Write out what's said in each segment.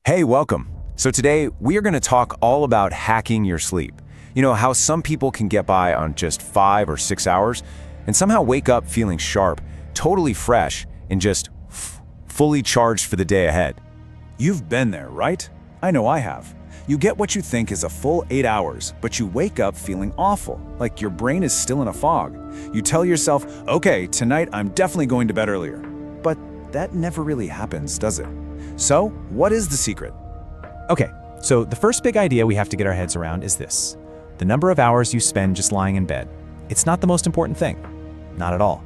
Hey, welcome. So today we are going to talk all about hacking your sleep. You know, how some people can get by on just 5 or 6 hours and somehow wake up feeling sharp, totally fresh, and just fully charged for the day ahead. You've been there, right? I know I have. You get what you think is a full 8 hours, but you wake up feeling awful, like your brain is still in a fog. You tell yourself, okay, tonight I'm definitely going to bed earlier. But that never really happens, does it? So, what is the secret? Okay, so the first big idea we have to get our heads around is this. The number of hours you spend just lying in bed. It's not the most important thing. Not at all.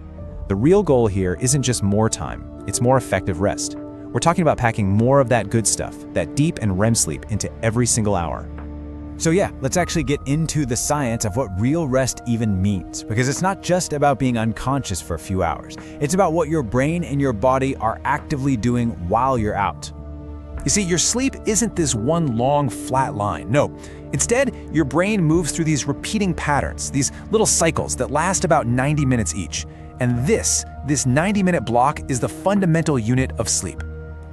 The real goal here isn't just more time, it's more effective rest. We're talking about packing more of that good stuff, that deep and REM sleep, into every single hour. So yeah, let's actually get into the science of what real rest even means, because it's not just about being unconscious for a few hours. It's about what your brain and your body are actively doing while you're out. You see, your sleep isn't this one long, flat line. No. Instead, your brain moves through these repeating patterns, these little cycles that last about 90 minutes each. And this 90-minute block is the fundamental unit of sleep.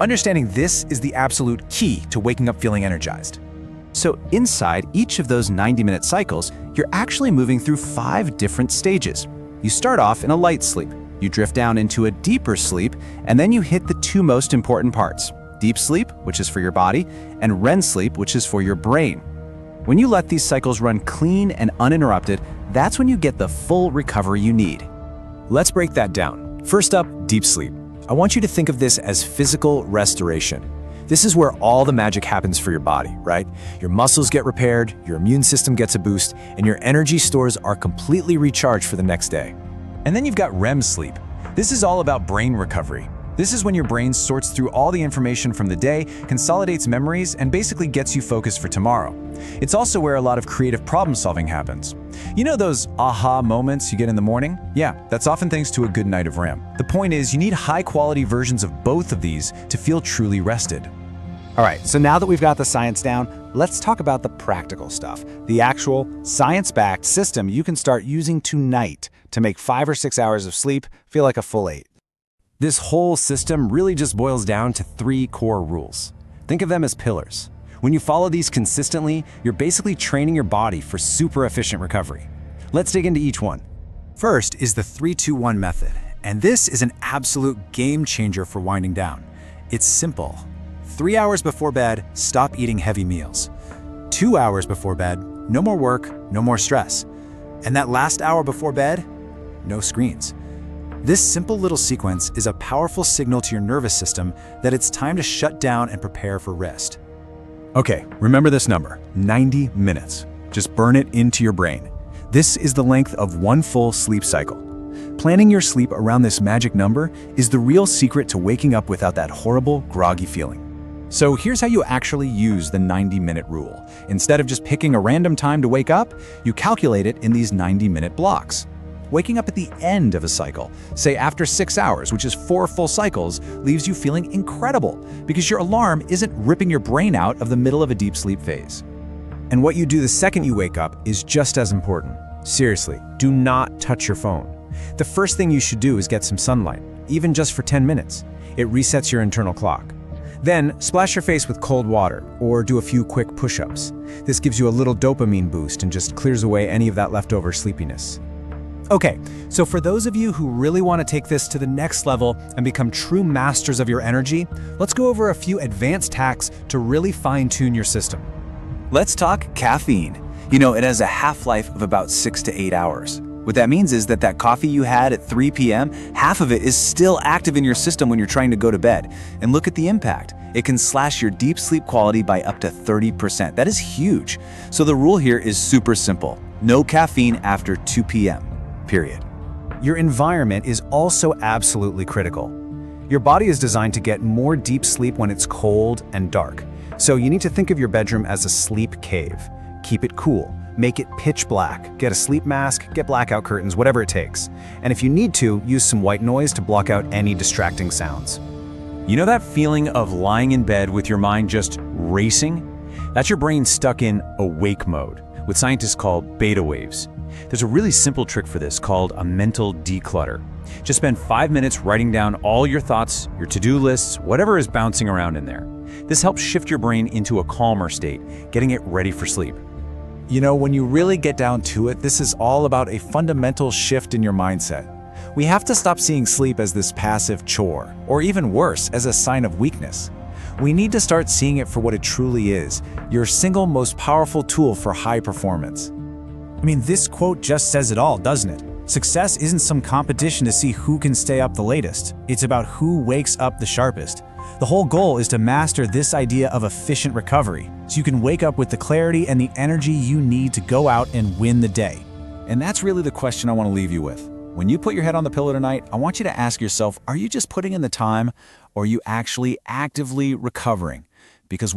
Understanding this is the absolute key to waking up feeling energized. So inside each of those 90-minute cycles, you're actually moving through 5 different stages. You start off in a light sleep, you drift down into a deeper sleep, and then you hit the 2 most important parts: deep sleep, which is for your body, and REM sleep, which is for your brain. When you let these cycles run clean and uninterrupted, that's when you get the full recovery you need. Let's break that down. First up, deep sleep. I want you to think of this as physical restoration. This is where all the magic happens for your body, right? Your muscles get repaired, your immune system gets a boost, and your energy stores are completely recharged for the next day. And then you've got REM sleep. This is all about brain recovery. This is when your brain sorts through all the information from the day, consolidates memories, and basically gets you focused for tomorrow. It's also where a lot of creative problem solving happens. You know those aha moments you get in the morning? Yeah, that's often thanks to a good night of REM. The point is, you need high-quality versions of both of these to feel truly rested. All right, so now that we've got the science down, let's talk about the practical stuff. The actual science-backed system you can start using tonight to make 5 or 6 hours of sleep feel like a full 8. This whole system really just boils down to 3 core rules. Think of them as pillars. When you follow these consistently, you're basically training your body for super efficient recovery. Let's dig into each one. First is the 3-2-1 method, and this is an absolute game changer for winding down. It's simple. 3 hours before bed, stop eating heavy meals. 2 hours before bed, no more work, no more stress. And that last hour before bed, no screens. This simple little sequence is a powerful signal to your nervous system that it's time to shut down and prepare for rest. Okay, remember this number, 90 minutes. Just burn it into your brain. This is the length of one full sleep cycle. Planning your sleep around this magic number is the real secret to waking up without that horrible, groggy feeling. So here's how you actually use the 90-minute rule. Instead of just picking a random time to wake up, you calculate it in these 90-minute blocks. Waking up at the end of a cycle, say after 6 hours, which is 4 full cycles, leaves you feeling incredible because your alarm isn't ripping your brain out of the middle of a deep sleep phase. And what you do the second you wake up is just as important. Seriously, do not touch your phone. The first thing you should do is get some sunlight, even just for 10 minutes. It resets your internal clock. Then, splash your face with cold water or do a few quick push-ups. This gives you a little dopamine boost and just clears away any of that leftover sleepiness. Okay, so for those of you who really want to take this to the next level and become true masters of your energy, let's go over a few advanced hacks to really fine-tune your system. Let's talk caffeine. You know, it has a half-life of about 6 to 8 hours. What that means is that coffee you had at 3 p.m., half of it is still active in your system when you're trying to go to bed. And look at the impact. It can slash your deep sleep quality by up to 30%. That is huge. So the rule here is super simple. No caffeine after 2 p.m. Period. Your environment is also absolutely critical. Your body is designed to get more deep sleep when it's cold and dark. So you need to think of your bedroom as a sleep cave. Keep it cool. Make it pitch black. Get a sleep mask, get blackout curtains, whatever it takes. And if you need to, use some white noise to block out any distracting sounds. You know that feeling of lying in bed with your mind just racing? That's your brain stuck in awake mode, what scientists call beta waves. There's a really simple trick for this called a mental declutter. Just spend 5 minutes writing down all your thoughts, your to-do lists, whatever is bouncing around in there. This helps shift your brain into a calmer state, getting it ready for sleep. You know, when you really get down to it, this is all about a fundamental shift in your mindset. We have to stop seeing sleep as this passive chore, or even worse, as a sign of weakness. We need to start seeing it for what it truly is, your single most powerful tool for high performance. I mean, this quote just says it all, doesn't it? Success isn't some competition to see who can stay up the latest. It's about who wakes up the sharpest. The whole goal is to master this idea of efficient recovery, so you can wake up with the clarity and the energy you need to go out and win the day. And that's really the question I want to leave you with. When you put your head on the pillow tonight, I want you to ask yourself, are you just putting in the time, or are you actually actively recovering? Because